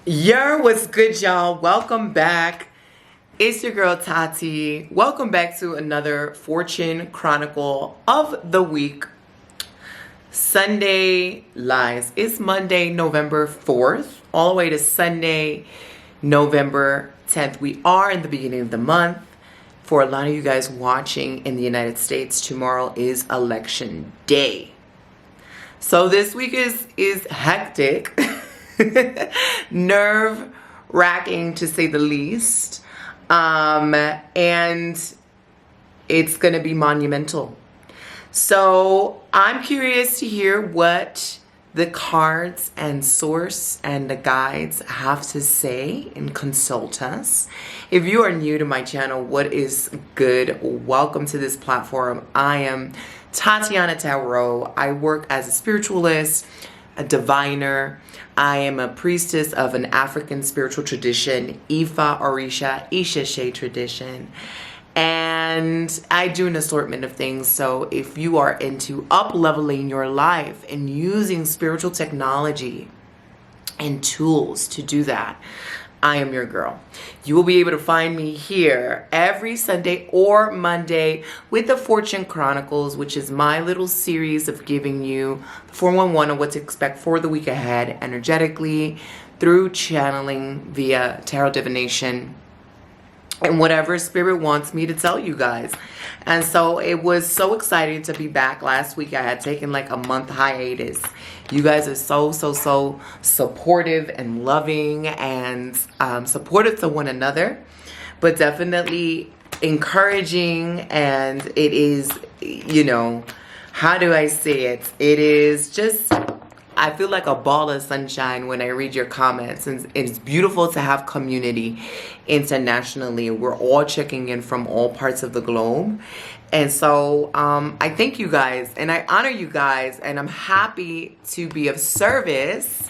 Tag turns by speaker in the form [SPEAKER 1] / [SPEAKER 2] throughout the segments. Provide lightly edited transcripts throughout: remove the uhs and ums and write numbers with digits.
[SPEAKER 1] Yo, what's good, y'all? Welcome back. It's your girl Tati. Welcome back to another Fortune Chronicle of the week. Sunday lies. It's Monday, November 4th, all the way to Sunday, November 10th. We are in the beginning of the month. For a lot of you guys watching in the United States, tomorrow is election day. So this week is hectic. Nerve-wracking to say the least, and it's gonna be monumental. So I'm curious to hear what the cards and source and the guides have to say and consult us. If you are new to my channel, what is good? Welcome to this platform. I am Tatianna Tarot. I work as a spiritualist, a diviner. I am a priestess of an African spiritual tradition, Ifa, Orisha, Isheshe tradition. And I do an assortment of things. So if you are into up-leveling your life and using spiritual technology and tools to do that, I am your girl. You will be able to find me here every Sunday or Monday with the Fortune Chronicles, which is my little series of giving you the 411 of what to expect for the week ahead energetically through channeling via tarot divination and whatever spirit wants me to tell you guys. And so it was so exciting to be back. Last week I had taken like a month hiatus. You guys are so supportive and loving and supportive to one another, but definitely encouraging. And it is, you know, how do I say it? It is just, I feel like a ball of sunshine when I read your comments, and it's beautiful to have community internationally. We're all checking in from all parts of the globe. And so I thank you guys and I honor you guys, and I'm happy to be of service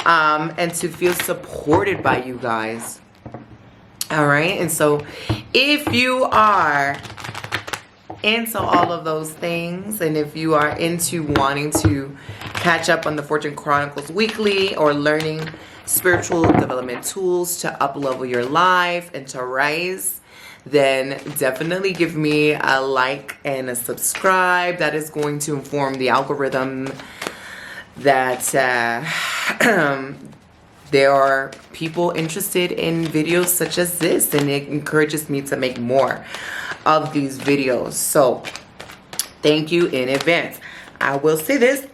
[SPEAKER 1] and to feel supported by you guys. All right. And so if you are into all of those things, and if you are into wanting to catch up on the Fortune Chronicles weekly or learning spiritual development tools to up-level your life and to rise, then definitely give me a like and a subscribe. That is going to inform the algorithm that there are people interested in videos such as this, and it encourages me to make more of these videos. So thank you in advance. I will say this,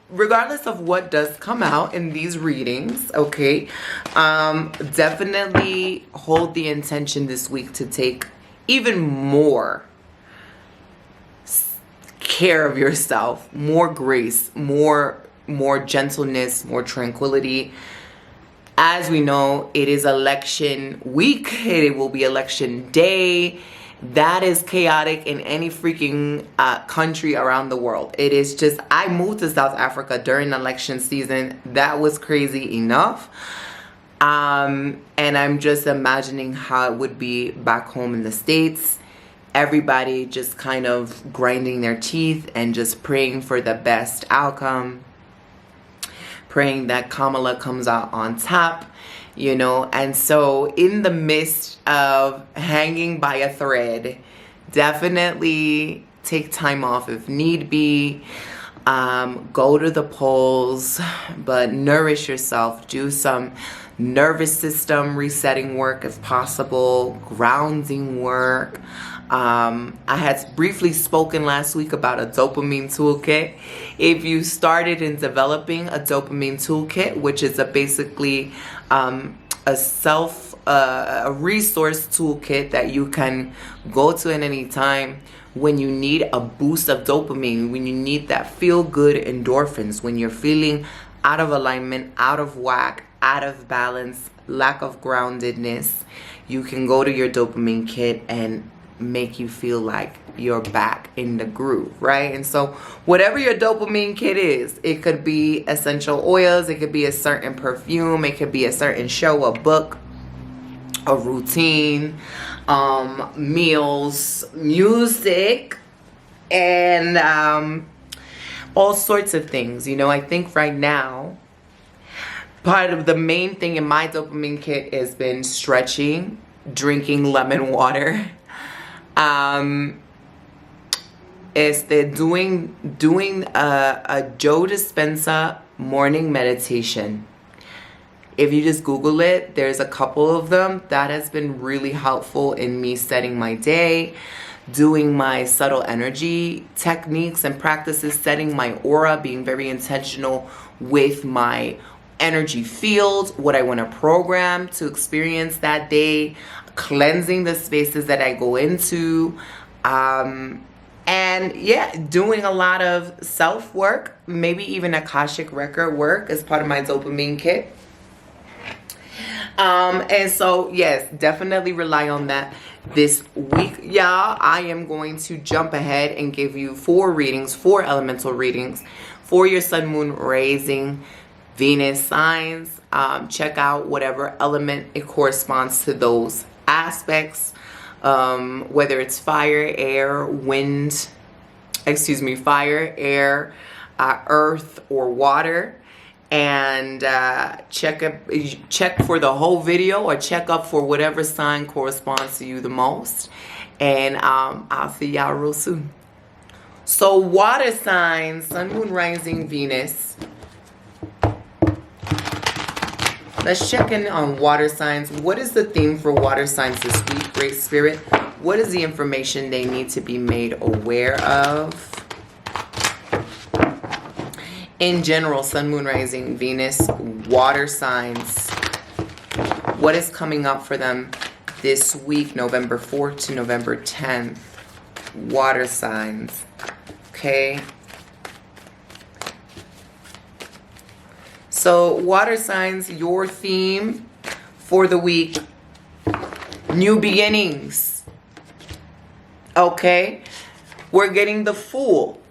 [SPEAKER 1] regardless of what does come out in these readings, okay, definitely hold the intention this week to take even more care of yourself, more grace, more gentleness, more tranquility. As we know, it is election week. It will be election day. That is chaotic in any freaking country around the world. It is just, I moved to South Africa during election season. That was crazy enough. And I'm just imagining how it would be back home in the States. Everybody just kind of grinding their teeth and just praying for the best outcome. Praying that Kamala comes out on top, you know. And so in the midst of hanging by a thread, definitely take time off if need be. Go to the polls, but nourish yourself. Do some nervous system resetting work if possible, grounding work. I had briefly spoken last week about a dopamine toolkit. If you started in developing a dopamine toolkit, which is basically a resource toolkit that you can go to at any time when you need a boost of dopamine, when you need that feel-good endorphins, when you're feeling out of alignment, out of whack, out of balance, lack of groundedness, you can go to your dopamine kit and make you feel like you're back in the groove, right? And so whatever your dopamine kit is, it could be essential oils, it could be a certain perfume, it could be a certain show, a book, a routine, meals, music, and all sorts of things. You know, I think right now part of the main thing in my dopamine kit has been stretching, drinking lemon water. Doing a Joe Dispenza morning meditation. If you just Google it, there's a couple of them that has been really helpful in me setting my day, doing my subtle energy techniques and practices, setting my aura, being very intentional with my energy field, what I want to program to experience that day, cleansing the spaces that I go into, and yeah, doing a lot of self-work, maybe even Akashic record work as part of my dopamine kit. And so yes, definitely rely on that this week, y'all. I am going to jump ahead and give you 4 readings, 4 elemental readings for your sun, moon, rising, Venus signs. Check out whatever element it corresponds to those aspects, whether it's fire, air, wind, fire, air, earth, or water. And check for the whole video, or check up for whatever sign corresponds to you the most. And I'll see y'all real soon. So water signs, sun, moon, rising, Venus. Let's check in on water signs. What is the theme for water signs this week, Great Spirit? What is the information they need to be made aware of? In general, sun, moon, rising, Venus, water signs. What is coming up for them this week, November 4th to November 10th? Water signs. Okay. So, water signs, your theme for the week, new beginnings. Okay. We're getting the Fool.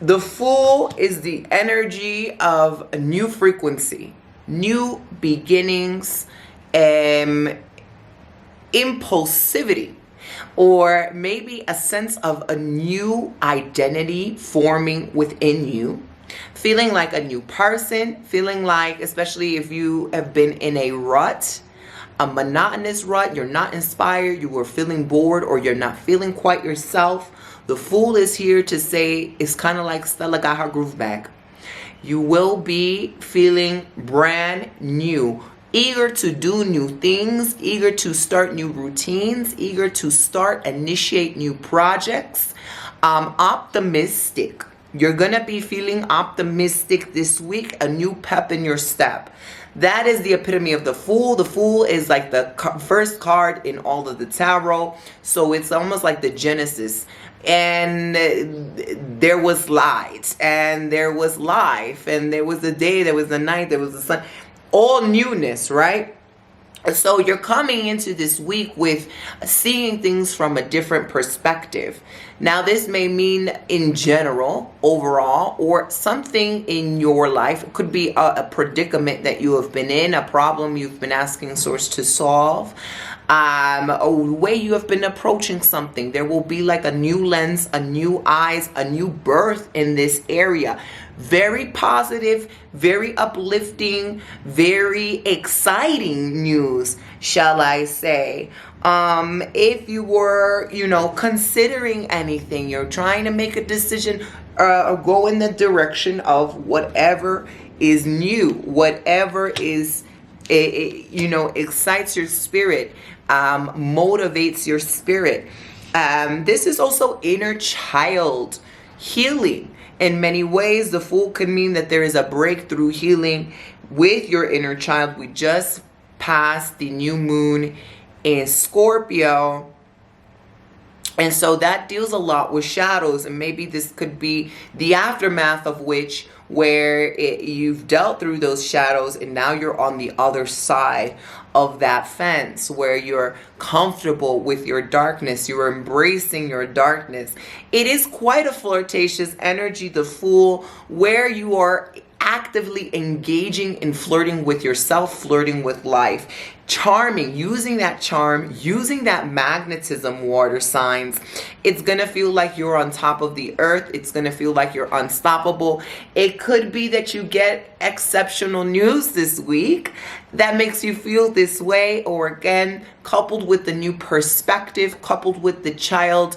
[SPEAKER 1] The Fool is the energy of a new frequency, new beginnings, impulsivity, or maybe a sense of a new identity forming within you, feeling like a new person, feeling like, especially if you have been in a rut, a monotonous rut, you're not inspired, you are feeling bored, or you're not feeling quite yourself. The Fool is here to say, it's kind of like Stella got her groove back. You will be feeling brand new, eager to do new things, eager to start new routines, eager to initiate new projects, optimistic. You're going to be feeling optimistic this week, a new pep in your step. That is the epitome of the Fool. The Fool is like the first card in all of the tarot. So it's almost like the Genesis. And there was light, and there was life, and there was the day, there was the night, there was the sun. All newness, right? So you're coming into this week with seeing things from a different perspective. Now, this may mean in general, overall, or something in your life. It could be a predicament that you have been in, a problem you've been asking Source to solve, a way you have been approaching something. There will be like a new lens, a new eyes, a new birth in this area. Very positive, very uplifting, very exciting news, shall I say. If you were, considering anything, you're trying to make a decision, or go in the direction of whatever is new, whatever is, excites your spirit, motivates your spirit. This is also inner child healing. In many ways, the Fool could mean that there is a breakthrough healing with your inner child. We just passed the new moon in Scorpio. And so that deals a lot with shadows. And maybe this could be the aftermath of which, where you've dealt through those shadows and now you're on the other side of that fence, where you're comfortable with your darkness, you're embracing your darkness. It is quite a flirtatious energy, the Fool, where you are actively engaging in flirting with yourself, flirting with life, charming, using that charm, using that magnetism, water signs. It's gonna feel like you're on top of the earth. It's gonna feel like you're unstoppable. It could be that you get exceptional news this week that makes you feel this way, or again, coupled with the new perspective, coupled with the child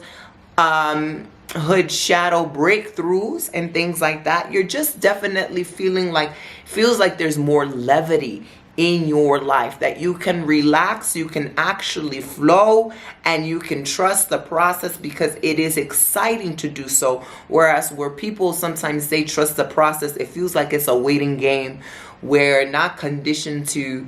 [SPEAKER 1] hood shadow breakthroughs and things like that, you're just definitely feels like there's more levity in your life, that you can relax, you can actually flow, and you can trust the process because it is exciting to do so. Whereas where people sometimes say trust the process, it feels like it's a waiting game. We're not conditioned to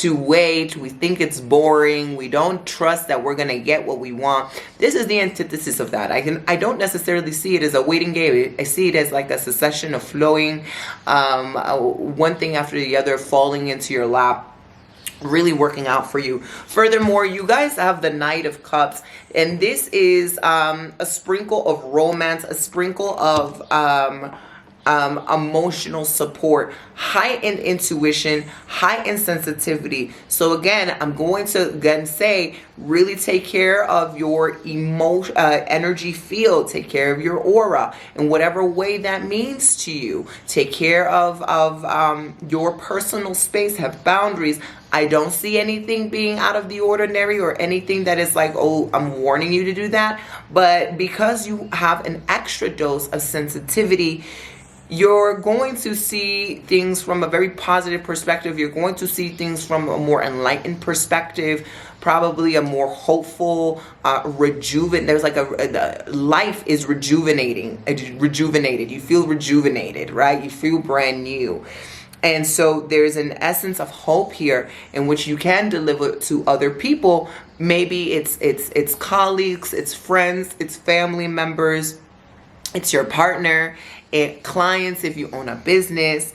[SPEAKER 1] wait. We think it's boring. We don't trust that we're gonna get what we want. This is the antithesis of that. I don't necessarily see it as a waiting game. I see it as like a succession of flowing, one thing after the other falling into your lap, really working out for you. Furthermore, you guys have the Knight of Cups, and this is a sprinkle of romance, a sprinkle of emotional support, heightened intuition, heightened sensitivity. So again, I'm going to say, really take care of your energy field, take care of your aura in whatever way that means to you. Take care of your personal space, have boundaries. I don't see anything being out of the ordinary or anything that is like, oh, I'm warning you to do that. But because you have an extra dose of sensitivity, you're going to see things from a very positive perspective. You're going to see things from a more enlightened perspective, probably a more hopeful, there's like life is rejuvenated. You feel rejuvenated, right? You feel brand new. And so there's an essence of hope here in which you can deliver to other people. Maybe it's colleagues, it's friends, it's family members, it's your partner, clients if you own a business.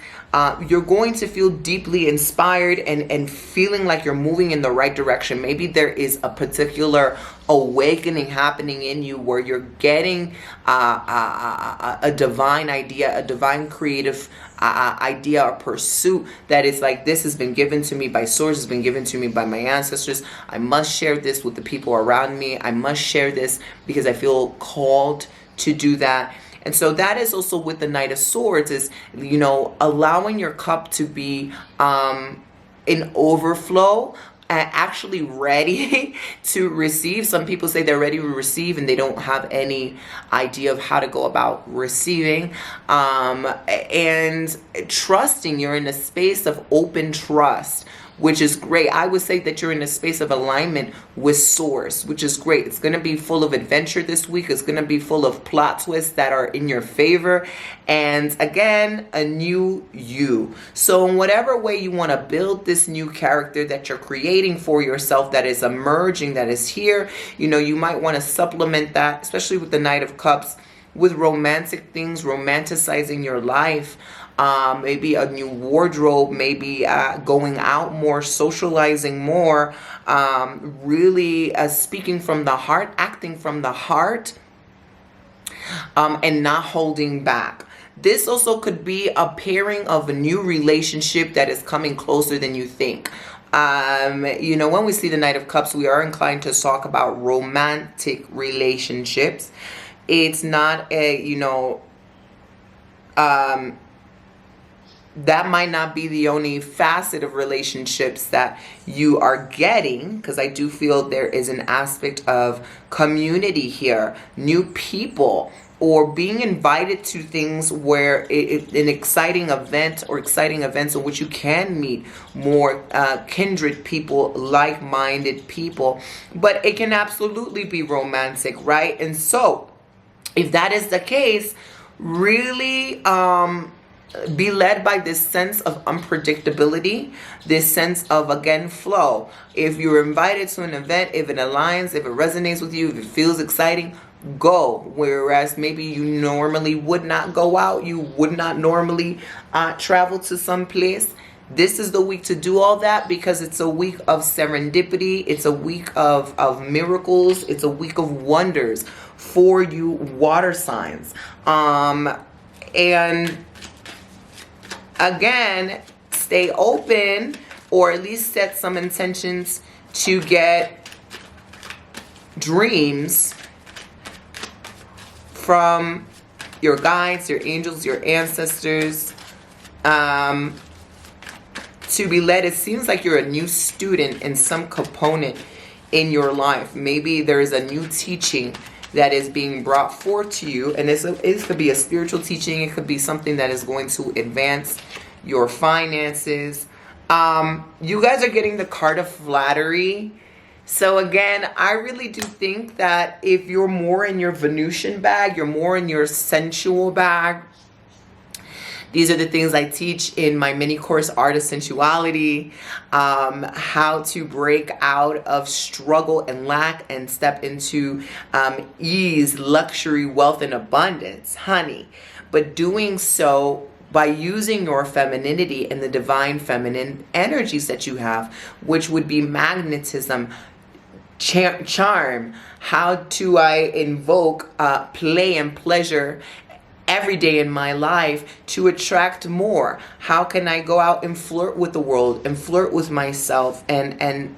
[SPEAKER 1] You're going to feel deeply inspired and feeling like you're moving in the right direction. Maybe there is a particular awakening happening in you where you're getting a divine idea, a divine creative idea or pursuit that is like, this has been given to me by source, has been given to me by my ancestors. I must share this with the people around me. I must share this because I feel called to do that. And so that is also with the Knight of Swords, is, you know, allowing your cup to be in overflow, actually ready to receive. Some people say they're ready to receive and they don't have any idea of how to go about receiving, and trusting. You're in a space of open trust, which is great. I would say that you're in a space of alignment with source, which is great. It's going to be full of adventure this week. It's going to be full of plot twists that are in your favor. And again, a new you. So in whatever way you want to build this new character that you're creating for yourself, that is emerging, that is here, you know, you might want to supplement that, especially with the Knight of Cups, with romantic things, romanticizing your life. Maybe a new wardrobe, maybe going out more, socializing more, really speaking from the heart, acting from the heart, and not holding back. This also could be a pairing of a new relationship that is coming closer than you think. You know, when we see the Knight of Cups, we are inclined to talk about romantic relationships. It's not a, you know, that might not be the only facet of relationships that you are getting, because I do feel there is an aspect of community here, new people, or being invited to things where an exciting event or exciting events in which you can meet more kindred people, like-minded people. But it can absolutely be romantic, right? And so if that is the case, really be led by this sense of unpredictability, this sense of, again, flow. If you're invited to an event, if it aligns, if it resonates with you, if it feels exciting, go. Whereas maybe you normally would not go out, you would not normally travel to some place. This is the week to do all that, because it's a week of serendipity. It's a week of miracles. It's a week of wonders for you water signs. And again, stay open, or at least set some intentions to get dreams from your guides, your angels, your ancestors, to be led. It seems like you're a new student in some component in your life. Maybe there is a new teaching that is being brought forth to you, and it could be a spiritual teaching. It could be something that is going to advance your finances. You guys are getting the card of flattery. So again, I really do think that if you're more in your Venusian bag, you're more in your sensual bag. These are the things I teach in my mini course, Art of Sensuality, how to break out of struggle and lack and step into ease, luxury, wealth, and abundance, honey. But doing so by using your femininity and the divine feminine energies that you have, which would be magnetism, charm. How do I invoke play and pleasure every day in my life to attract more? How can I go out and flirt with the world and flirt with myself and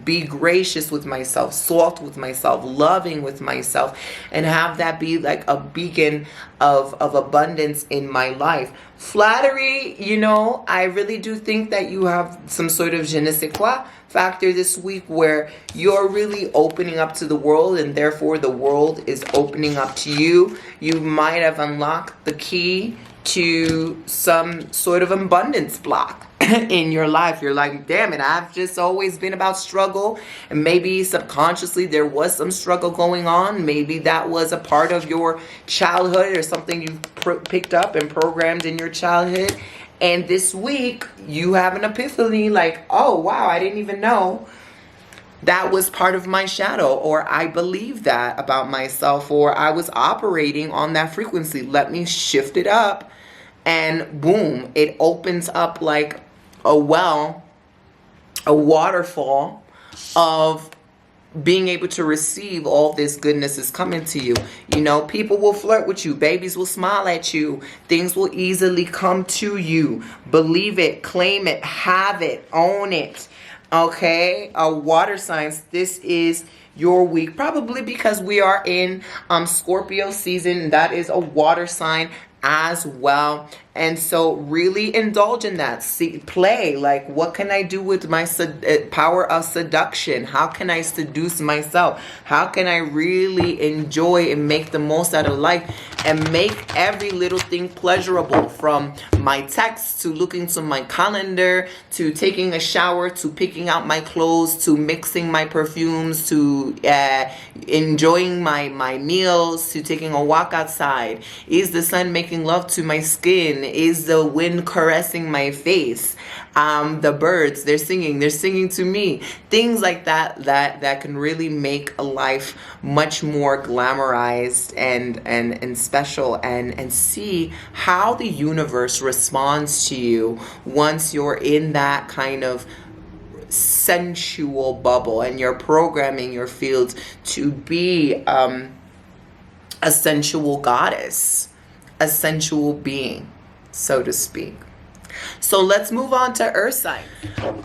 [SPEAKER 1] be gracious with myself, soft with myself, loving with myself, and have that be like a beacon of abundance in my life? Flattery, you know, I really do think that you have some sort of je ne sais quoi factor this week where you're really opening up to the world, and therefore the world is opening up to you. You might have unlocked the key to some sort of abundance block in your life. You're like, damn it, I've just always been about struggle, and maybe subconsciously there was some struggle going on. Maybe that was a part of your childhood or something you picked up and programmed in your childhood. And this week you have an epiphany, like, oh wow, I didn't even know that was part of my shadow, or I believe that about myself, or I was operating on that frequency. Let me shift it up, and boom, it opens up like a well, a waterfall of being able to receive all this goodness is coming to you. You know, people will flirt with you. Babies will smile at you. Things will easily come to you. Believe it, claim it, have it, own it. Okay, water signs, this is your week, probably because we are in Scorpio season. That is a water sign as well. And so really indulge in that. See, play, like, what can I do with my power of seduction? How can I seduce myself? How can I really enjoy and make the most out of life and make every little thing pleasurable, from my text to looking to my calendar, to taking a shower, to picking out my clothes, to mixing my perfumes, to enjoying my meals, to taking a walk outside. Is the sun making love to my skin? Is the wind caressing my face? The birds, they're singing to me. Things like that can really make a life much more glamorized and special, and see how the universe responds to you once you're in that kind of sensual bubble and you're programming your fields to be a sensual goddess, a sensual being, so to speak. So let's move on to earth signs.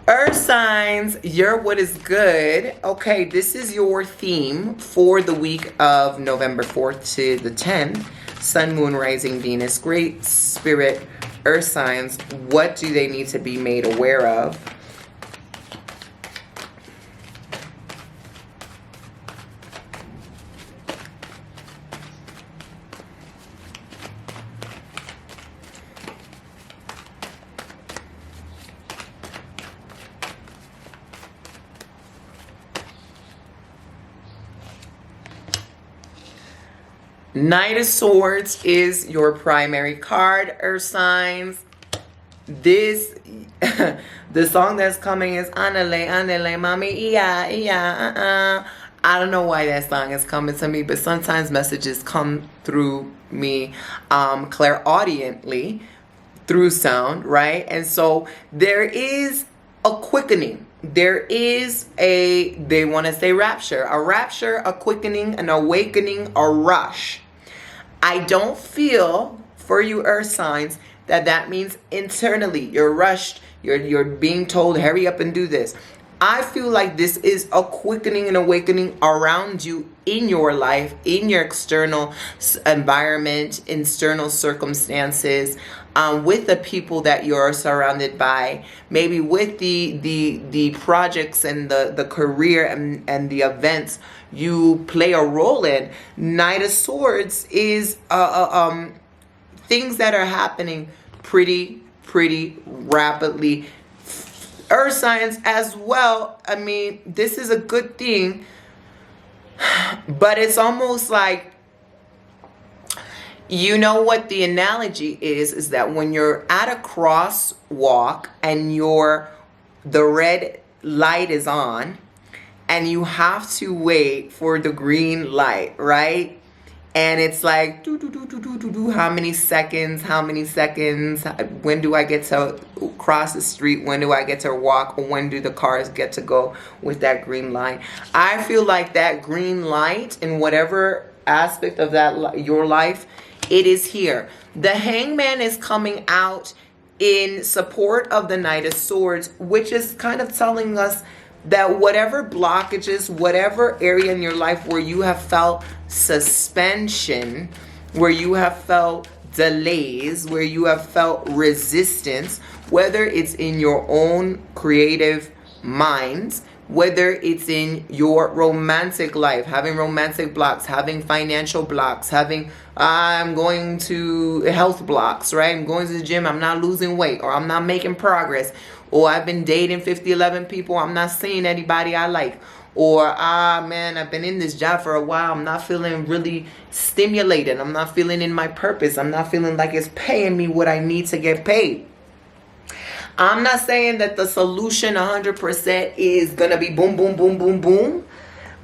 [SPEAKER 1] Earth signs, you're what is good. Okay, this is your theme for the week of November 4th to the 10th. Sun, Moon, Rising, Venus. Great Spirit, earth signs. What do they need to be made aware of? Knight of Swords is your primary card, earth signs. This, the song that's coming is Andale, Andale, Mami, Iya, Iya, I don't know why that song is coming to me, but sometimes messages come through me clairaudiently through sound, right? And so there is a quickening. There is they want to say rapture, a quickening, an awakening, a rush. I don't feel for you earth signs, that means internally you're rushed, you're being told hurry up and do this. I feel like this is a quickening and awakening around you in your life, in your external environment, external circumstances, with the people that you're surrounded by, maybe with the projects and the career and the events you play a role in. Knight of Swords is things that are happening pretty rapidly. Earth signs as well. I mean, this is a good thing, but it's almost like, you know what the analogy is that when you're at a crosswalk and the red light is on and you have to wait for the green light, right? And it's like, how many seconds, when do I get to cross the street, when do I get to walk, or when do the cars get to go with that green light? I feel like that green light, in whatever aspect of that your life, it is here. The Hangman is coming out in support of the Knight of Swords, which is kind of telling us that whatever blockages, whatever area in your life where you have felt suspension, where you have felt delays, where you have felt resistance, whether it's in your own creative minds, whether it's in your romantic life, having romantic blocks, having financial blocks, having I'm going to health blocks, right? I'm going to the gym, I'm not losing weight, or I'm not making progress, or I've been dating 11 people, I'm not seeing anybody I like, or man, I've been in this job for a while, I'm not feeling really stimulated, I'm not feeling in my purpose, I'm not feeling like it's paying me what I need to get paid. I'm not saying that the solution 100% is gonna be boom, boom, boom, boom, boom.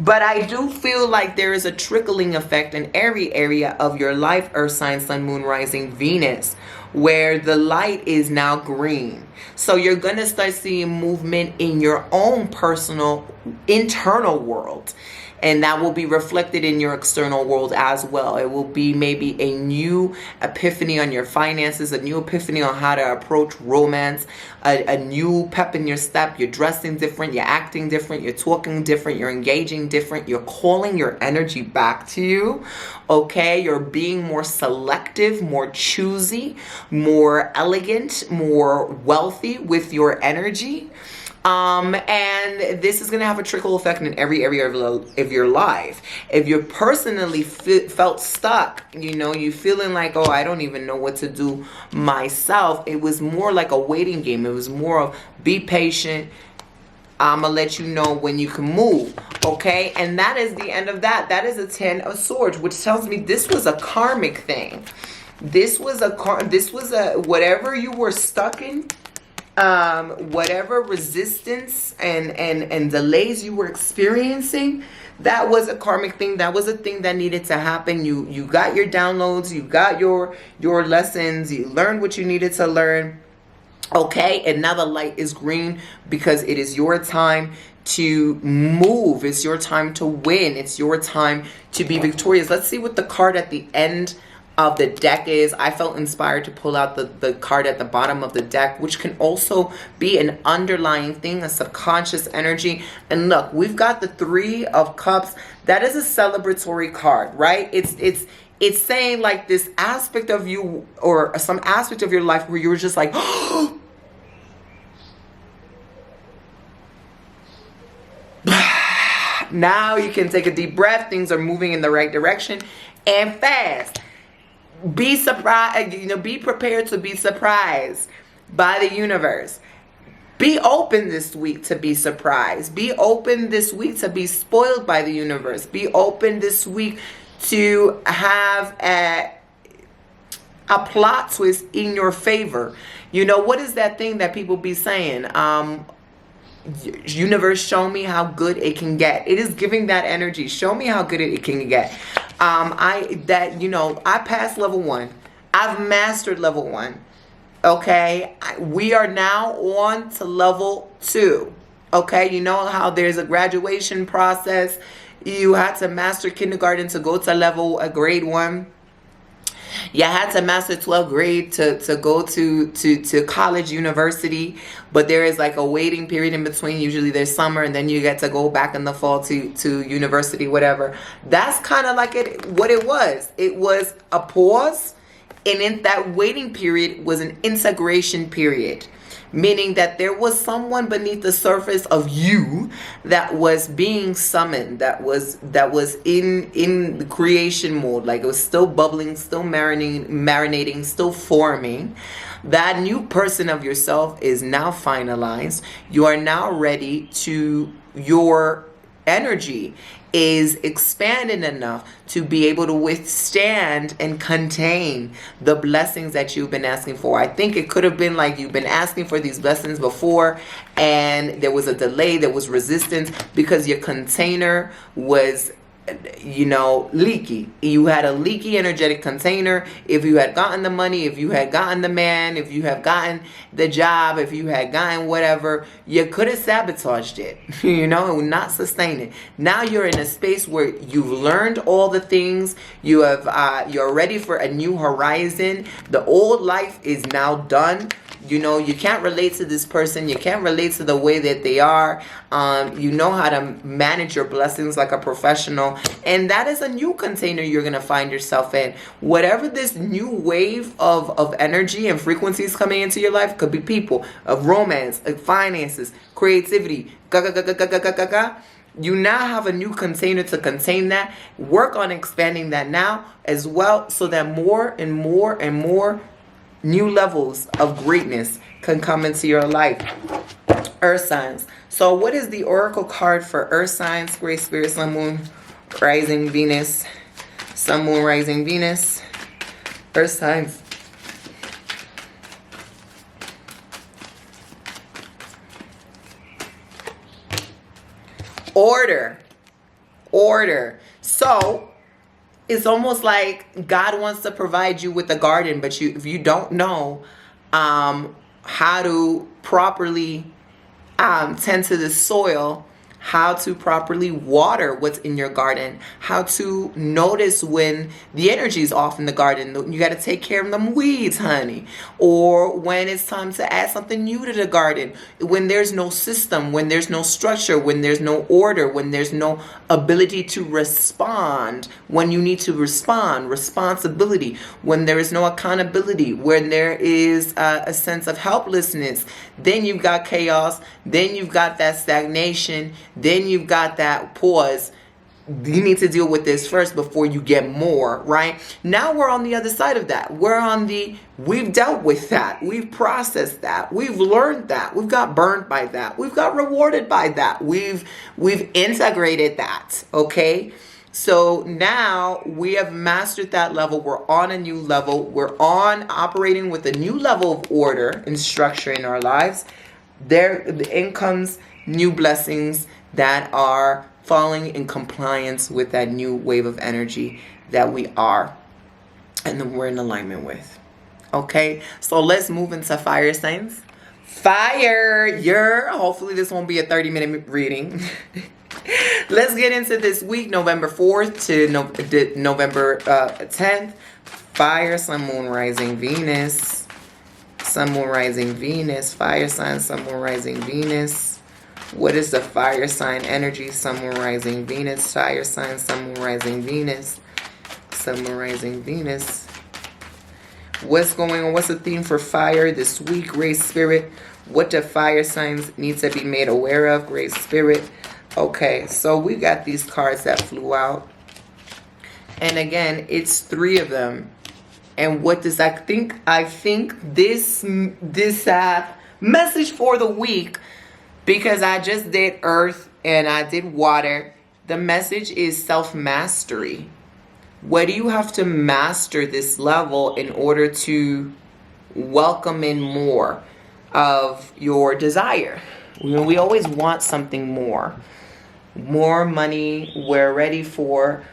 [SPEAKER 1] But I do feel like there is a trickling effect in every area of your life, Earth sign, Sun, Moon, Rising, Venus, where the light is now green. So you're going to start seeing movement in your own personal, internal world. And that will be reflected in your external world as well. It will be maybe a new epiphany on your finances, a new epiphany on how to approach romance, a new pep in your step. You're dressing different, you're acting different, you're talking different, you're engaging different, you're calling your energy back to you, okay? You're being more selective, more choosy, more elegant, more wealthy with your energy. And this is going to have a trickle effect in every area of your life. If you're personally felt stuck, you know, you feeling like, oh, I don't even know what to do myself. It was more like a waiting game. It was more of be patient. I'm going to let you know when you can move. Okay. And that is the end of that. That is a 10 of Swords, which tells me this was a karmic thing. This was a whatever you were stuck in. Whatever resistance and delays you were experiencing, that was a karmic thing. That was a thing that needed to happen. You got your downloads, you got your lessons, you learned what you needed to learn. Okay, and now the light is green because it is your time to move. It's your time to win. It's your time to be victorious. Let's see what the card at the end of the deck is. I felt inspired to pull out the card at the bottom of the deck, which can also be an underlying thing, a subconscious energy. And look, we've got the 3 of Cups. That is a celebratory card, right? It's saying like this aspect of you or some aspect of your life where you were just like, now you can take a deep breath. Things are moving in the right direction and fast. Be surprised, be prepared to be surprised by the universe. Be open this week to be surprised. Be open this week to be spoiled by the universe. Be open this week to have a plot twist in your favor. You know, what is that thing that people be saying? Universe, show me how good it can get. It is giving that energy. Show me how good it can get. I passed level 1. I've mastered level 1. Okay. We are now on to level 2. Okay. You know how there's a graduation process. You had to master kindergarten to go to grade 1. You had to master 12th grade to go to college, university, but there is like a waiting period in between. Usually there's summer, and then you get to go back in the fall to university, whatever. That's kind of like what it was. It was a pause, and in that waiting period was an integration period. Meaning that there was someone beneath the surface of you that was being summoned, that was in the creation mode, like it was still bubbling, still marinating, still forming. That new person of yourself is now finalized. You are now ready to, your energy is expanded enough to be able to withstand and contain the blessings that you've been asking for. I think it could have been like you've been asking for these blessings before, and there was a delay, there was resistance because your container was, you know, leaky. You had a leaky energetic container. If you had gotten the money, if you had gotten the man, if you have gotten the job, if you had gotten whatever, you could have sabotaged it, you know, and not sustain it. Now you're in a space where you've learned all the things. You have, you're ready for a new horizon. The old life is now done. You know, you can't relate to this person. You can't relate to the way that they are. You know how to manage your blessings like a professional. And that is a new container you're going to find yourself in. Whatever this new wave of energy and frequencies coming into your life, could be people, of romance, of finances, creativity, you now have a new container to contain that. Work on expanding that now as well, so that more and more and more new levels of greatness can come into your life. Earth signs. So what is the oracle card for earth signs? Great Spirit, Sun, Moon, Rising, Venus. Sun, Moon, Rising, Venus. Earth signs. Order. Order. So it's almost like God wants to provide you with a garden, but if you don't know how to properly tend to the soil, how to properly water what's in your garden, how to notice when the energy is off in the garden. You got to take care of them weeds, honey. Or when it's time to add something new to the garden. When there's no system, when there's no structure, when there's no order, when there's no ability to respond, when you need to respond, responsibility, when there is no accountability, when there is a sense of helplessness, then you've got chaos, then you've got that stagnation, then you've got that pause. You need to deal with this first before you get more, right? Now we're on the other side of that. We've dealt with that. We've processed that. We've learned that. We've got burned by that. We've got rewarded by that. We've integrated that, okay? So now we have mastered that level. We're on a new level. We're operating with a new level of order and structure in our lives. In comes new blessings that are falling in compliance with that new wave of energy that we are and that we're in alignment with. Okay, so let's move into fire signs. Fire, hopefully this won't be a 30-minute reading. Let's get into this week, November 4th to November 10th. Fire, Sun, Moon, Rising, Venus. Sun, Moon, Rising, Venus. Fire sign, Sun, Moon, Rising, Venus. What is the fire sign energy? Sun, Moon, Rising, Venus. Fire sign, Sun, Moon, Rising, Venus. Sun, Moon, Rising, Venus. What's going on? What's the theme for fire this week, Great Spirit? What do fire signs need to be made aware of, Great Spirit? Okay, so we got these cards that flew out. And again, it's 3 of them. And what does I think this message for the week, because I just did earth and I did water. The message is self-mastery. What do you have to master this level in order to welcome in more of your desire? We always want something more. More money. We're ready for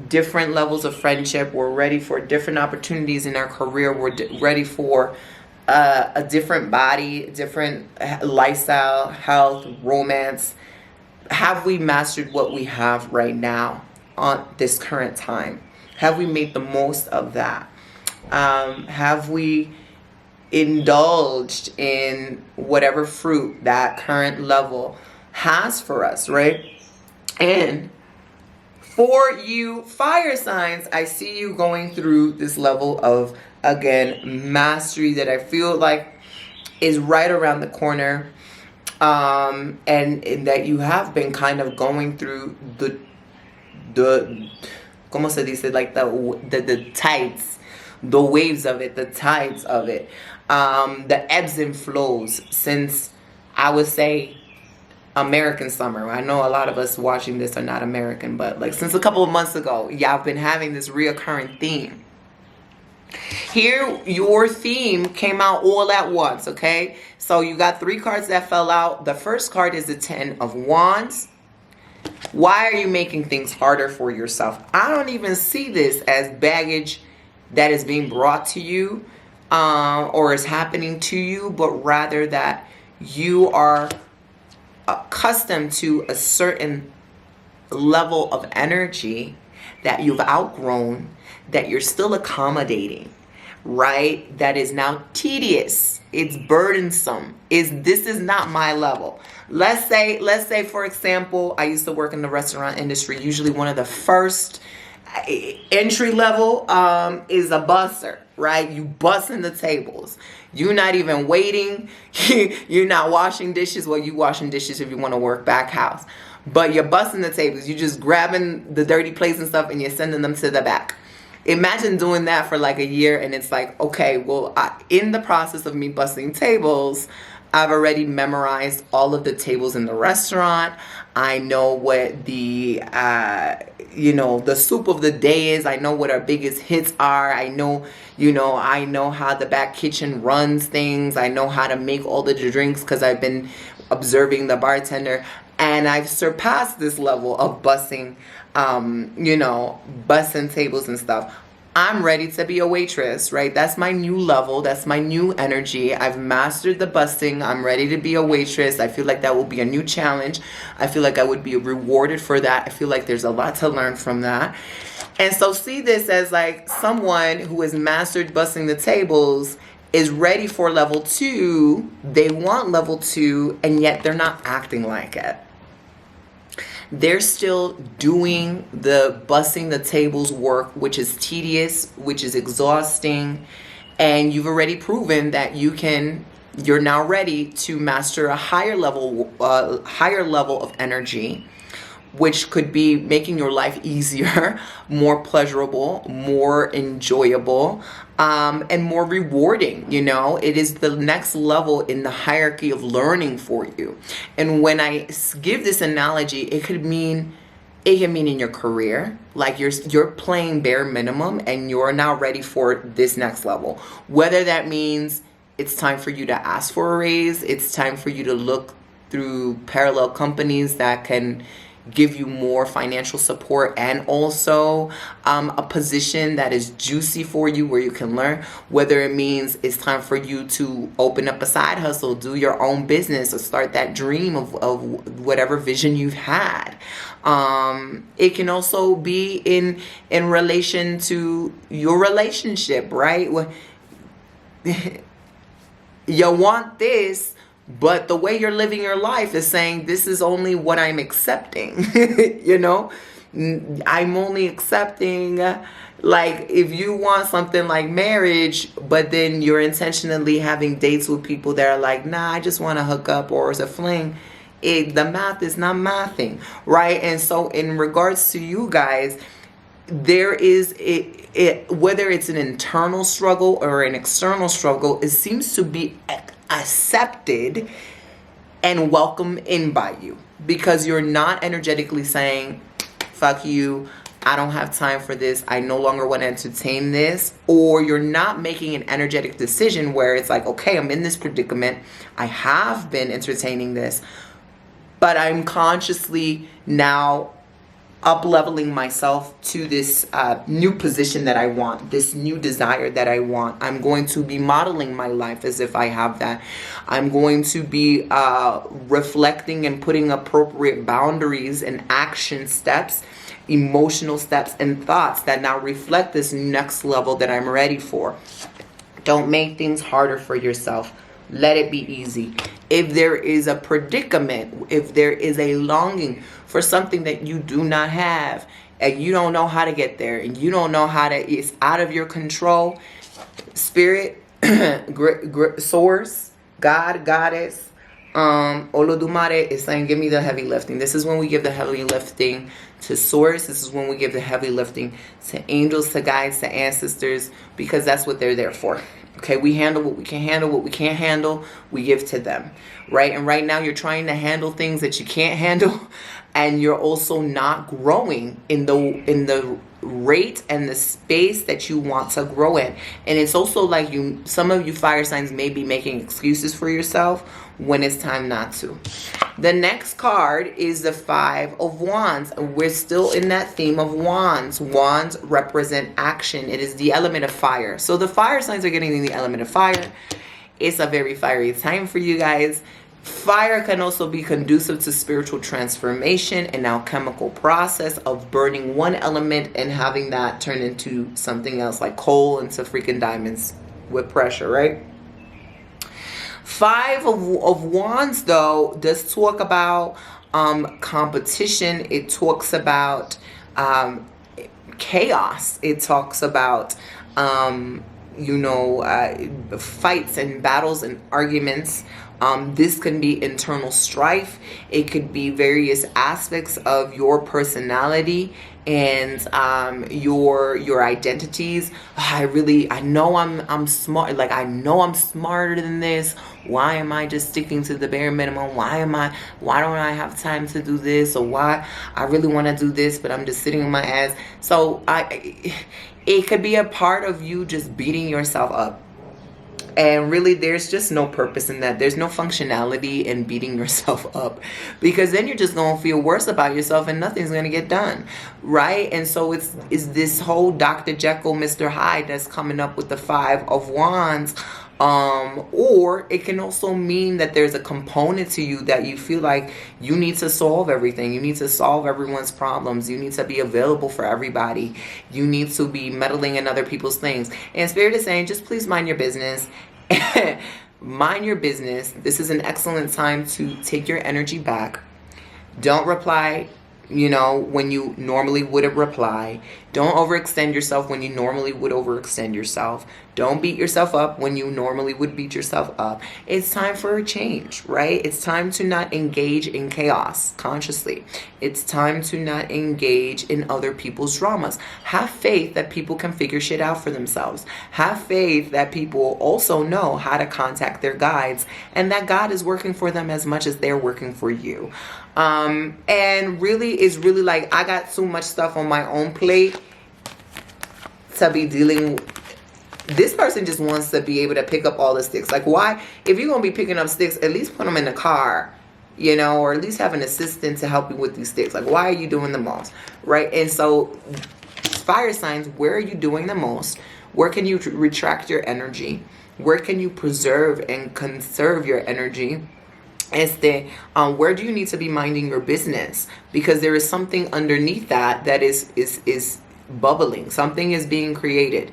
[SPEAKER 1] different levels of friendship. We're ready for different opportunities in our career. We're ready for a different body, different lifestyle, health, romance. Have we mastered what we have right now on this current time? Have we made the most of that? Have we indulged in whatever fruit that current level has for us, right? And for you fire signs, I see you going through this level of, again, mastery that I feel like is right around the corner. And that you have been kind of going through the ¿cómo se dice? Like the tides, the waves of it, the tides of it, the ebbs and flows since, I would say, American summer. I know a lot of us watching this are not American, but like since a couple of months ago, y'all been having this reoccurring theme. Here, your theme came out all at once, okay? So you got 3 cards that fell out. The first card is the 10 of Wands. Why are you making things harder for yourself? I don't even see this as baggage that is being brought to you or is happening to you, but rather that you are accustomed to a certain level of energy that you've outgrown, that you're still accommodating, right? That is now tedious. It's burdensome. This is not my level. Let's say, for example, I used to work in the restaurant industry. Usually one of the first entry level is a busser, right? You bussing the tables. You're not even waiting. You're not washing dishes. Well, you washing dishes if you want to work back house. But you're bussing the tables. You're just grabbing the dirty plates and stuff and you're sending them to the back. Imagine doing that for like a year and it's like, okay, well, in the process of me bussing tables, I've already memorized all of the tables in the restaurant. I know what the, the soup of the day is. I know what our biggest hits are. I know how the back kitchen runs things. I know how to make all the drinks because I've been observing the bartender. And I've surpassed this level of bussing, bussing tables and stuff. I'm ready to be a waitress, right? That's my new level. That's my new energy. I've mastered the bussing. I'm ready to be a waitress. I feel like that will be a new challenge. I feel like I would be rewarded for that. I feel like there's a lot to learn from that. And so see this as like someone who has mastered bussing the tables is ready for level 2. They want level 2, and yet they're not acting like it. They're still doing the bussing the tables work, which is tedious, which is exhausting. And you've already proven that you're now ready to master a higher level of energy, which could be making your life easier, more pleasurable, more enjoyable, and more rewarding. It is the next level in the hierarchy of learning for you. And when I give this analogy, it can mean in your career, like you're playing bare minimum and you're now ready for this next level. Whether that means it's time for you to ask for a raise, it's time for you to look through parallel companies that can give you more financial support and also a position that is juicy for you where you can learn, whether it means it's time for you to open up a side hustle, do your own business, or start that dream of whatever vision you've had. It can also be in relation to your relationship, right? You want this, but the way you're living your life is saying, this is only what I'm accepting. I'm only accepting, like, if you want something like marriage, but then you're intentionally having dates with people that are like, nah, I just want to hook up, or it's a fling. The math is not mathing, right? And so in regards to you guys, there is whether it's an internal struggle or an external struggle, it seems to be accepted and welcomed in by you, because you're not energetically saying, fuck you, I don't have time for this, I no longer want to entertain this. Or you're not making an energetic decision where it's like, okay, I'm in this predicament, I have been entertaining this, but I'm consciously now up-leveling myself to this new position that I want, this new desire that I want. I'm going to be modeling my life as if I have that. I'm going to be reflecting and putting appropriate boundaries and action steps emotional steps and thoughts that now reflect this next level that I'm ready for. Don't make things harder for yourself. Let it be easy. If there is a predicament, if there is a longing for something that you do not have, and you don't know how to get there, and you don't know how to, it's out of your control, Spirit, Source, God, Goddess, Olodumare is saying, give me the heavy lifting. This is when we give the heavy lifting to Source. This is when we give the heavy lifting to angels, to guides, to ancestors, because that's what they're there for. Okay, we handle what we can handle. What we can't handle, we give to them, right? And right now you're trying to handle things that you can't handle, and you're also not growing in the rate and the space that you want to grow in. And it's also like some of you fire signs may be making excuses for yourself when it's time not to. The next card is the Five of Wands. We're still in that theme of wands. Wands represent action. It is the element of fire. So the fire signs are getting the element of fire. It's a very fiery time for you guys. Fire can also be conducive to spiritual transformation and alchemical process of burning one element and having that turn into something else, like coal into freaking diamonds with pressure, right? Five of Wands, though, does talk about competition. It talks about chaos. It talks about fights and battles and arguments. This can be internal strife. It could be various aspects of your personality and your identities. I know I'm smart. Like, I know I'm smarter than this. Why am I just sticking to the bare minimum? Why don't I have time to do this? Or why I really want to do this, but I'm just sitting on my ass. So it could be a part of you just beating yourself up. And really, there's just no purpose in that. There's no functionality in beating yourself up, because then you're just going to feel worse about yourself and nothing's going to get done, right? And so it's this whole Dr. Jekyll, Mr. Hyde that's coming up with the Five of Wands. Or it can also mean that there's a component to you that you feel like you need to solve everything. You need to solve everyone's problems. You need to be available for everybody. You need to be meddling in other people's things. And Spirit is saying, just please mind your business. Mind your business. This is an excellent time to take your energy back. Don't reply, when you normally wouldn't reply. Don't overextend yourself when you normally would overextend yourself. Don't beat yourself up when you normally would beat yourself up. It's time for a change, right? It's time to not engage in chaos consciously. It's time to not engage in other people's dramas. Have faith that people can figure shit out for themselves. Have faith that people also know how to contact their guides, and that God is working for them as much as they're working for you. And really, it's really like, I got so much stuff on my own plate to be dealing with. This person just wants to be able to pick up all the sticks. Like, why? If you're going to be picking up sticks, at least put them in the car, or at least have an assistant to help you with these sticks. Like, why are you doing the most, right? And so, fire signs, where are you doing the most? Where can you retract your energy? Where can you preserve and conserve your energy? Where do you need to be minding your business? Because there is something underneath that is bubbling. Something is being created.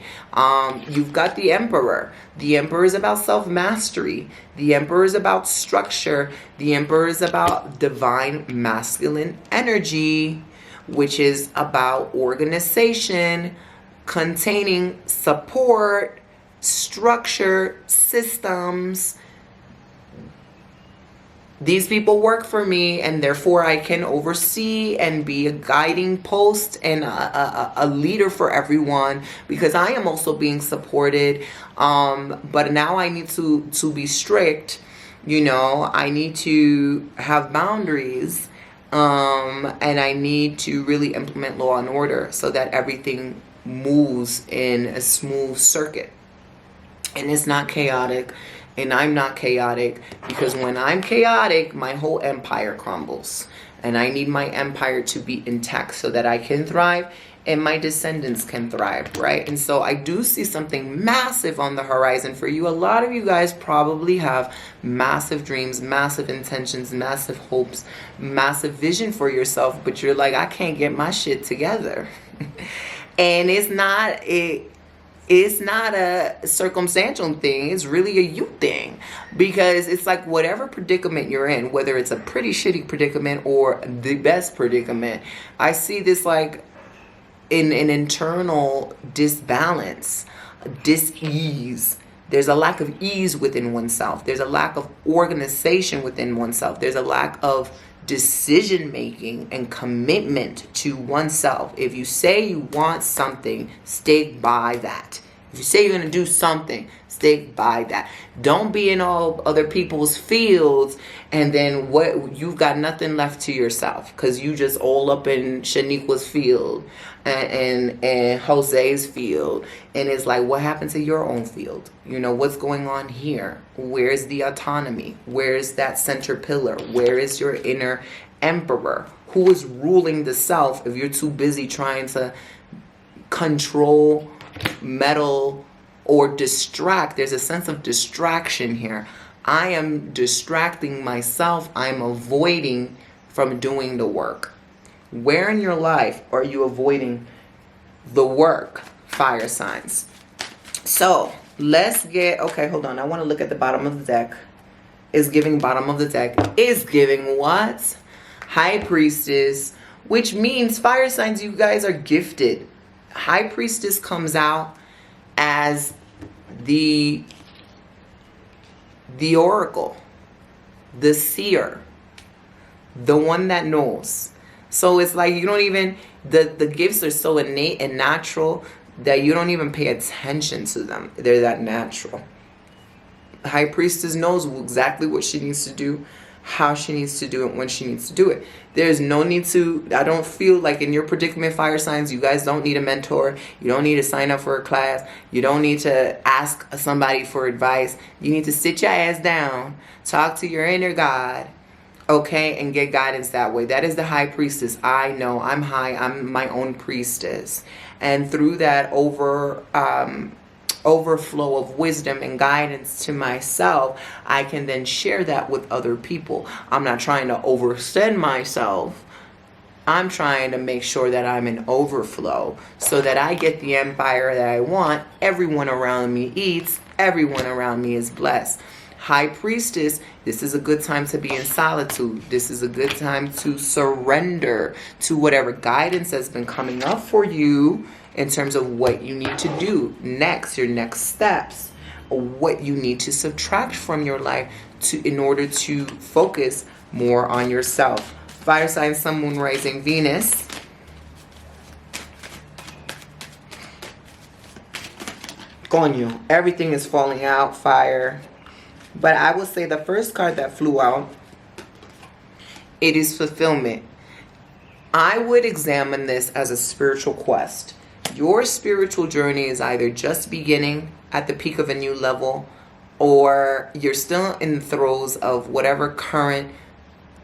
[SPEAKER 1] You've got the Emperor. The Emperor is about self-mastery. The Emperor is about structure. The Emperor is about divine masculine energy, which is about organization, containing support, structure, systems. These people work for me, and therefore I can oversee and be a guiding post and a leader for everyone, because I am also being supported. But now I need to be strict. I need to have boundaries, and I need to really implement law and order so that everything moves in a smooth circuit and it's not chaotic. And I'm not chaotic, because when I'm chaotic, my whole empire crumbles. And I need my empire to be intact so that I can thrive and my descendants can thrive, right? And so I do see something massive on the horizon for you. A lot of you guys probably have massive dreams, massive intentions, massive hopes, massive vision for yourself, but you're like, I can't get my shit together. And it's not a circumstantial thing. It's really a you thing, because it's like whatever predicament you're in, whether it's a pretty shitty predicament or the best predicament, I see this like in an internal disbalance, dis-ease. There's a lack of ease within oneself. There's a lack of organization within oneself. There's a lack of decision making and commitment to oneself. If you say you want something, stick by that. If you say you're going to do something, stick by that. Don't be in all other people's fields and then what you've got nothing left to yourself because you just all up in Shaniqua's field and Jose's field. And it's like, what happened to your own field? You know, what's going on here? Where's the autonomy? Where's that center pillar? Where is your inner emperor? Who is ruling the self if you're too busy trying to control, meddle, or distract? There's a sense of distraction here. I am distracting myself. I'm avoiding from doing the work. Where in your life are you avoiding the work, fire signs? So let's get, okay, hold on. I want to look at the bottom of the deck. Is giving bottom of the deck. Is giving what? High Priestess, which means fire signs, you guys are gifted. High Priestess comes out as the oracle, the seer, the one that knows. So it's like you don't even, the gifts are so innate and natural that you don't even pay attention to them. They're that natural. High Priestess knows exactly what she needs to do, how she needs to do it, when she needs to do it. There's no need to, I don't feel like in your predicament, fire signs, you guys don't need a mentor. You don't need to sign up for a class. You don't need to ask somebody for advice. You need to sit your ass down, talk to your inner God, okay, and get guidance that way. That is the High Priestess. I know I'm high. I'm my own priestess. And through that overflow of wisdom and guidance to myself, I can then share that with other people. I'm not trying to overextend myself. I'm trying to make sure that I'm in overflow so that I get the empire that I want. Everyone around me eats. Everyone around me is blessed. High Priestess, this is a good time to be in solitude. This is a good time to surrender to whatever guidance has been coming up for you in terms of what you need to do next, your next steps, what you need to subtract from your life in order to focus more on yourself. Fire sign, Sun, Moon, Rising, Venus. Coño, everything is falling out, fire. But I will say the first card that flew out, it is fulfillment. I would examine this as a spiritual quest. Your spiritual journey is either just beginning at the peak of a new level, or you're still in the throes of whatever current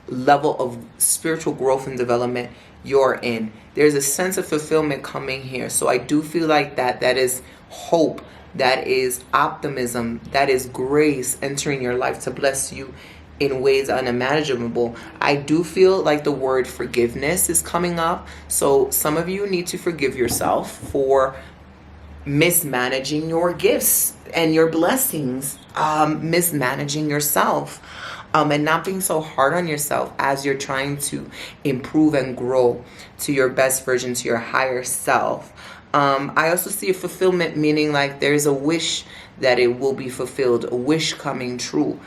[SPEAKER 1] level of spiritual growth and development you're in. There's a sense of fulfillment coming here. So I do feel like that is hope. That is optimism. That is grace entering your life to bless you in ways unimaginable. I do feel like the word forgiveness is coming up. So some of you need to forgive yourself for mismanaging your gifts and your blessings, mismanaging yourself, and not being so hard on yourself as you're trying to improve and grow to your best version, to your higher self. I also see a fulfillment, meaning like there's a wish that it will be fulfilled, a wish coming true.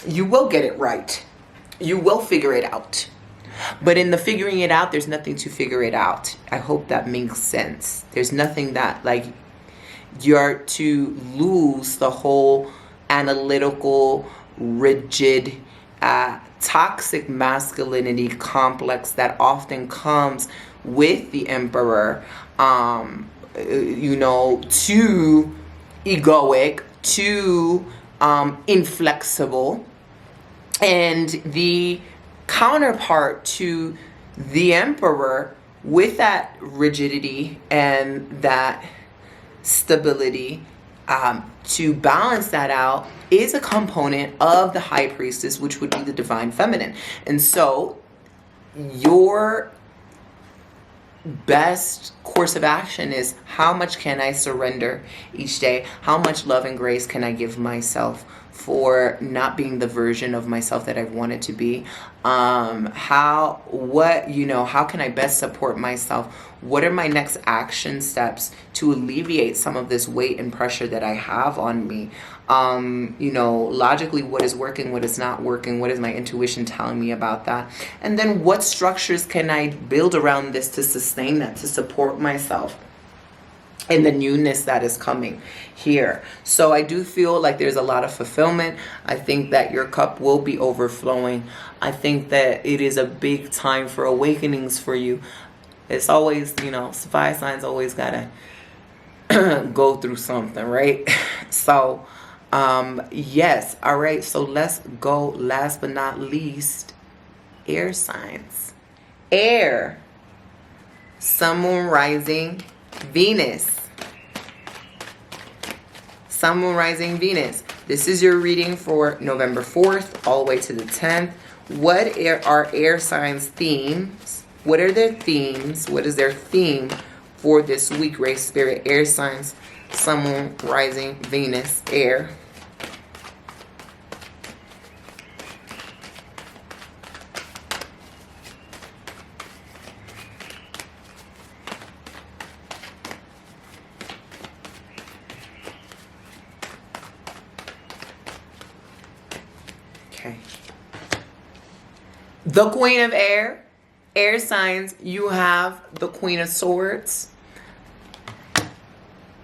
[SPEAKER 1] You will get it right. You will figure it out. But in the figuring it out, there's nothing to figure it out. I hope that makes sense. There's nothing that like you're to lose the whole analytical, rigid, toxic masculinity complex that often comes with the emperor, too egoic, too inflexible. And the counterpart to the emperor with that rigidity and that stability, to balance that out is a component of the High Priestess, which would be the Divine Feminine. And so your best course of action is, how much can I surrender each day? How much love and grace can I give myself for not being the version of myself that I've wanted to be? How can I best support myself? What are my next action steps to alleviate some of this weight and pressure that I have on me? Logically, what is working, what is not working, what is my intuition telling me about that? And then what structures can I build around this to sustain that, to support myself and the newness that is coming here. So I do feel like there's a lot of fulfillment. I think that your cup will be overflowing. I think that it is a big time for awakenings for you. It's always, fire signs always gotta go through something, right? So yes. All right, so let's go, last but not least, air signs. Air, Sun, Moon, Rising, Venus. Sun, Moon, Rising, Venus. This is your reading for November 4th all the way to the 10th. What are air signs' themes? What are their themes? What is their theme for this week, Race Spirit? Air signs, Sun, Moon, Rising, Venus, air. Okay. The Queen of Air. Air signs, you have the Queen of Swords.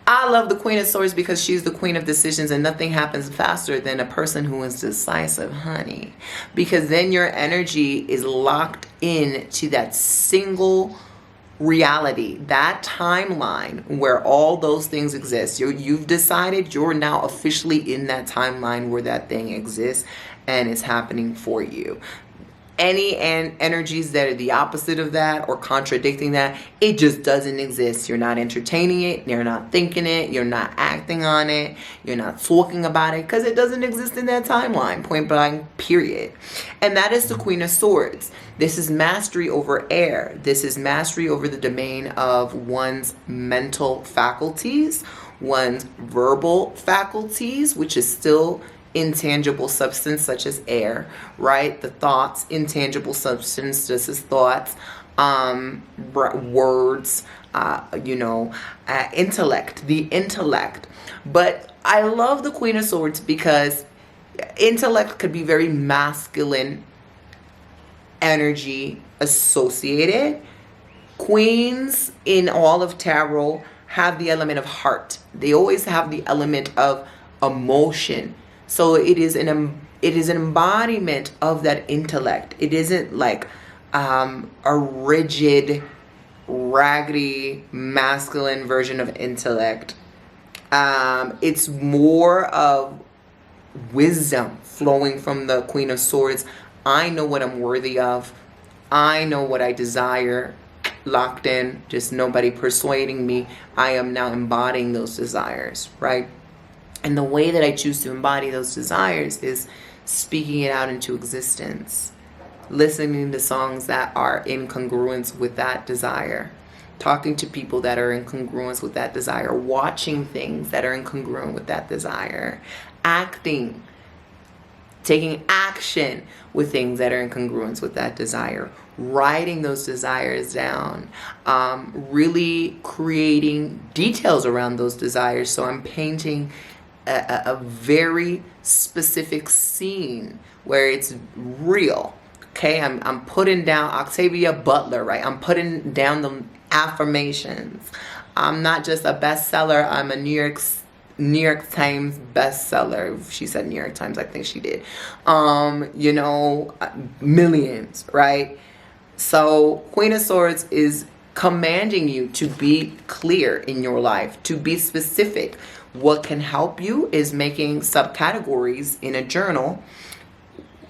[SPEAKER 1] I love the Queen of Swords because she's the queen of decisions, and nothing happens faster than a person who is decisive, honey. Because then your energy is locked in to that single reality, that timeline where all those things exist. You've decided you're now officially in that timeline where that thing exists and it's happening for you. Any energies that are the opposite of that or contradicting that, it just doesn't exist. You're not entertaining it. You're not thinking it. You're not acting on it. You're not talking about it because it doesn't exist in that timeline, point blank, period. And that is the Queen of Swords. This is mastery over air. This is mastery over the domain of one's mental faculties, one's verbal faculties, which is still intangible substance such as air, right? The thoughts, intangible substance, just as thoughts, words, intellect, the intellect. But I love the Queen of Swords because intellect could be very masculine energy associated. Queens in all of tarot have the element of heart. They always have the element of emotion. So it is an embodiment of that intellect. It isn't like a rigid, raggedy, masculine version of intellect. It's more of wisdom flowing from the Queen of Swords. I know what I'm worthy of. I know what I desire. Locked in, just nobody persuading me. I am now embodying those desires, right? And the way that I choose to embody those desires is speaking it out into existence, listening to songs that are in congruence with that desire, talking to people that are in congruence with that desire, watching things that are in congruence with that desire, acting, taking action with things that are in congruence with that desire, writing those desires down, really creating details around those desires. So I'm painting a very specific scene where it's real. Okay, I'm putting down Octavia Butler, right? I'm putting down the affirmations. I'm not just a bestseller. I'm a New York Times bestseller. She said New York Times, I think she did. Millions, right? So Queen of Swords is commanding you to be clear in your life, to be specific. What can help you is making subcategories in a journal.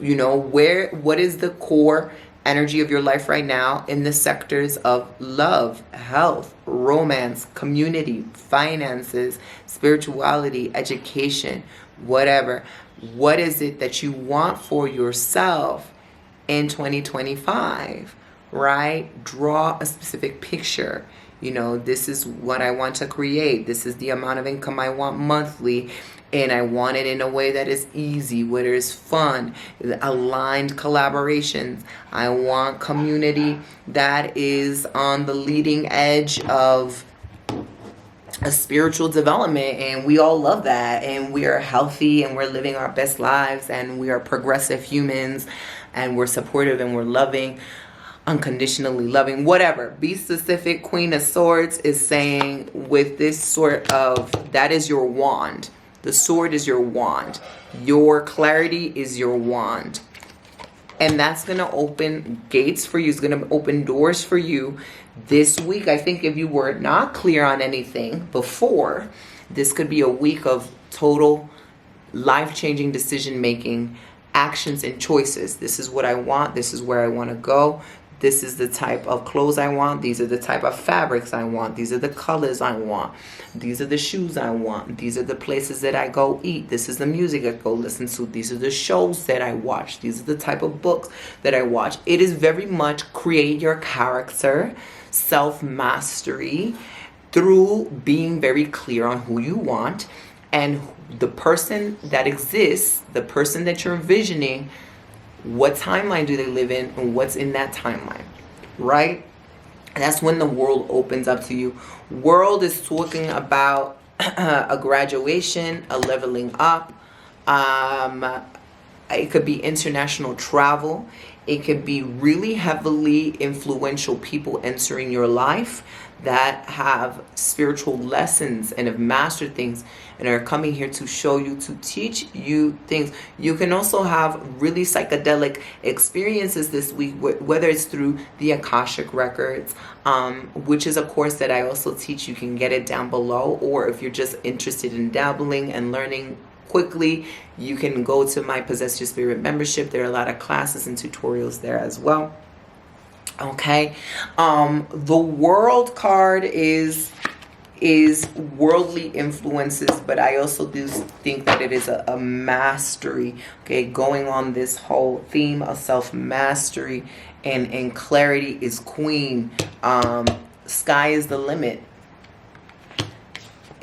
[SPEAKER 1] What is the core energy of your life right now in the sectors of love, health, romance, community, finances, spirituality, education, whatever. What is it that you want for yourself in 2025, right? Draw a specific picture. You know, this is what I want to create. This is the amount of income I want monthly. And I want it in a way that is easy, where there's fun, aligned collaborations. I want community that is on the leading edge of a spiritual development, and we all love that, and we are healthy, and we're living our best lives, and we are progressive humans, and we're supportive, and we're loving, unconditionally loving, whatever. Be specific. Queen of Swords is saying with this sort of, that is your wand. The sword is your wand. Your clarity is your wand. And that's going to open gates for you. It's going to open doors for you this week. I think if you were not clear on anything before, this could be a week of total life-changing decision-making, actions and choices. This is what I want. This is where I want to go. This is the type of clothes I want. These are the type of fabrics I want. These are the colors I want. These are the shoes I want. These are the places that I go eat. This is the music I go listen to. These are the shows that I watch. These are the type of books that I watch. It is very much create your character, self-mastery, through being very clear on who you want and the person that exists, the person that you're envisioning. What timeline do they live in, and what's in that timeline, right? And that's when the world opens up to you. World is talking about a graduation, a leveling up. It could be international travel. It could be really heavily influential people entering your life that have spiritual lessons and have mastered things and are coming here to show you, to teach you things. You can also have really psychedelic experiences this week, whether it's through the Akashic Records, which is a course that I also teach. You can get it down below, or if you're just interested in dabbling and learning quickly, you can go to my Possess Your Spirit membership. There are a lot of classes and tutorials there as well. Okay, the World card is worldly influences, but I also do think that it is a mastery, okay, going on this whole theme of self-mastery and clarity is Queen. Sky is the limit.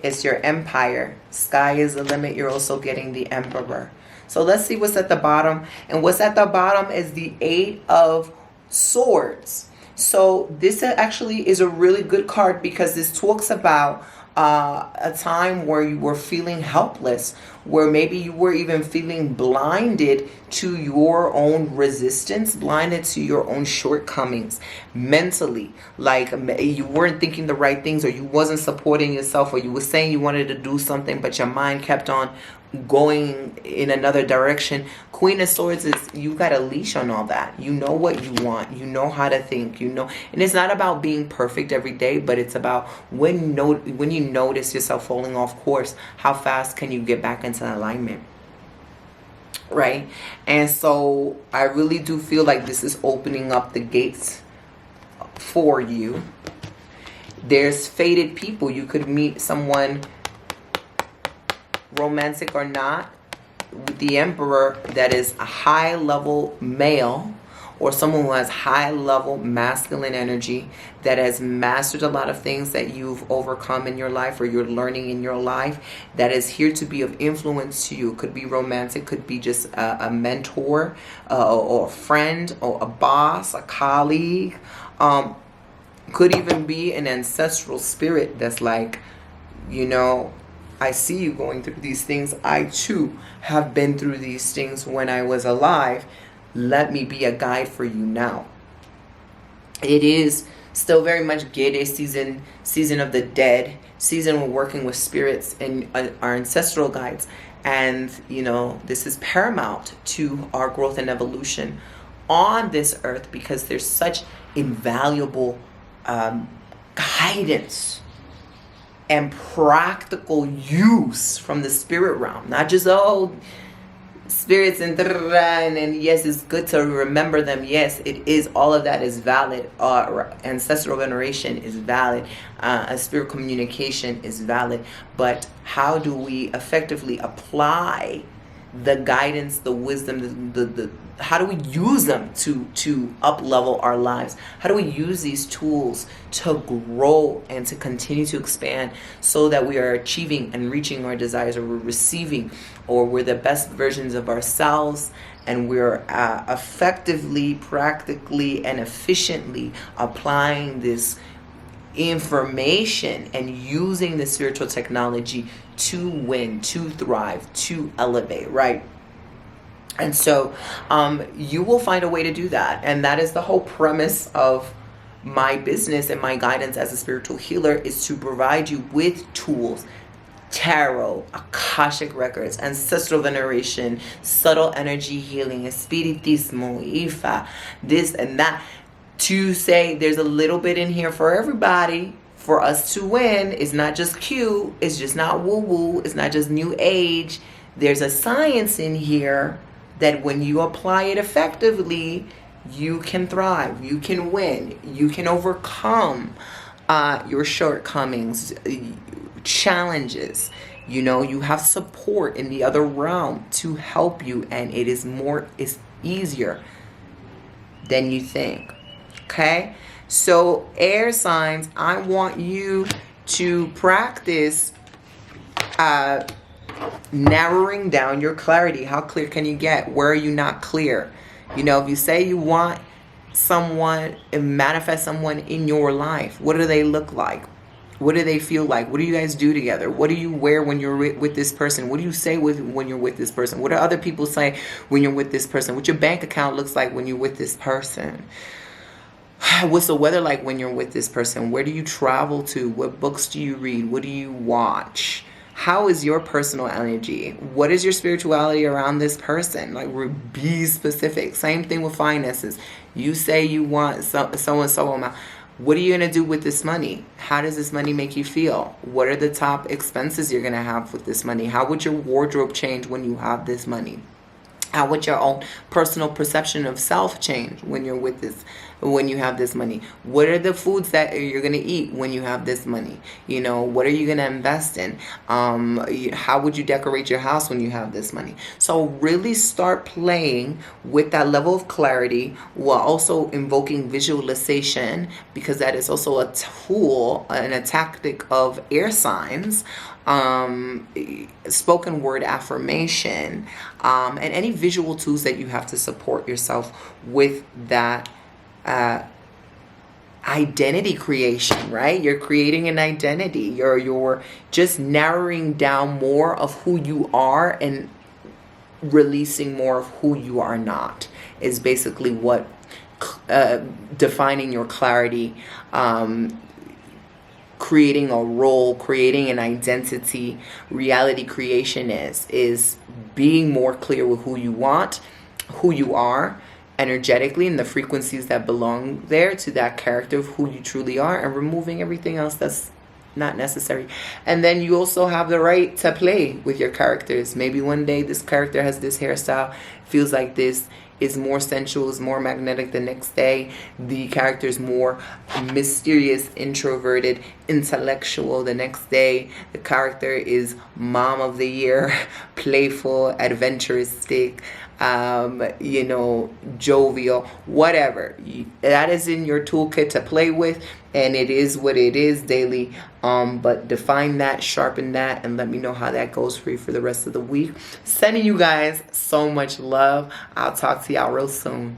[SPEAKER 1] It's your empire. Sky is the limit. You're also getting the Emperor. So let's see what's at the bottom. And what's at the bottom is the Eight of Swords. So this actually is a really good card because this talks about a time where you were feeling helpless, where maybe you were even feeling blinded to your own resistance, blinded to your own shortcomings mentally, like you weren't thinking the right things, or you wasn't supporting yourself, or you were saying you wanted to do something but your mind kept on going in another direction. Queen of Swords is, you got a leash on all that. You know what you want. You know how to think. You know, and it's not about being perfect every day, but it's about when you notice yourself falling off course, how fast can you get back into alignment, right? And so I really do feel like this is opening up the gates for you. There's fated people. You could meet someone, romantic or not, with the Emperor, that is a high level male, or someone who has high level masculine energy, that has mastered a lot of things that you've overcome in your life or you're learning in your life, that is here to be of influence to you. Could be romantic, could be just a mentor, or a friend, or a boss, a colleague, could even be an ancestral spirit that's like, you know, I see you going through these things. I too have been through these things when I was alive. Let me be a guide for you now. It is still very much Gede season of the dead, season we're working with spirits and our ancestral guides. And, you know, this is paramount to our growth and evolution on this earth, because there's such invaluable guidance and practical use from the spirit realm. Not just, oh, spirits and yes, it's good to remember them. Yes, it is. All of that is valid. Ancestral veneration is valid. A spirit communication is valid. But how do we effectively apply the guidance, the wisdom, the how do we use them to up level our lives? How do we use these tools to grow and to continue to expand so that we are achieving and reaching our desires, or we're receiving, or we're the best versions of ourselves, and we're effectively, practically, and efficiently applying this information and using the spiritual technology to win, to thrive, to elevate, right? And so you will find a way to do that. And that is the whole premise of my business and my guidance as a spiritual healer, is to provide you with tools: tarot, Akashic records, ancestral veneration, subtle energy healing, Espiritismo, Ifa, this and that, to say there's a little bit in here for everybody for us to win. It's not just cute. It's just not woo-woo. It's not just new age. There's a science in here that when you apply it effectively, you can thrive, you can win, you can overcome your shortcomings, challenges. You know, you have support in the other realm to help you, and it's easier than you think. Okay? So air signs, I want you to practice narrowing down your clarity. How clear can you get? Where are you not clear? You know, if you say you want someone and manifest someone in your life, what do they look like? What do they feel like? What do you guys do together? What do you wear when you're with this person? What do you say when you're with this person? What do other people say when you're with this person? What your bank account looks like when you're with this person? What's the weather like when you're with this person? Where do you travel to? What books do you read? What do you watch? How is your personal energy? What is your spirituality around this person? Like, be specific. Same thing with finances. You say you want so amount. What are you going to do with this money? How does this money make you feel? What are the top expenses you're going to have with this money? How would your wardrobe change when you have this money? How would your own personal perception of self change when you have this money? What are the foods that you're going to eat when you have this money? You know, what are you going to invest in? How would you decorate your house when you have this money? So really start playing with that level of clarity, while also invoking visualization, because that is also a tool and a tactic of air signs. Spoken word affirmation, and any visual tools that you have to support yourself with that identity creation, right? You're creating an identity. You're just narrowing down more of who you are and releasing more of who you are not, is basically what defining your clarity, creating a role, creating an identity, reality creation is being more clear with who you want, who you are energetically, and the frequencies that belong there to that character of who you truly are, and removing everything else that's not necessary. And then you also have the right to play with your characters. Maybe one day this character has this hairstyle, feels like this, is more sensual, is more magnetic. The next day the character is more mysterious, introverted, intellectual. The next day the character is mom of the year, playful, adventuristic, jovial, whatever. That is in your toolkit to play with, and it is what it is daily. But define that, sharpen that, and let me know how that goes for you for the rest of the week. Sending you guys so much love. I'll talk to y'all real soon.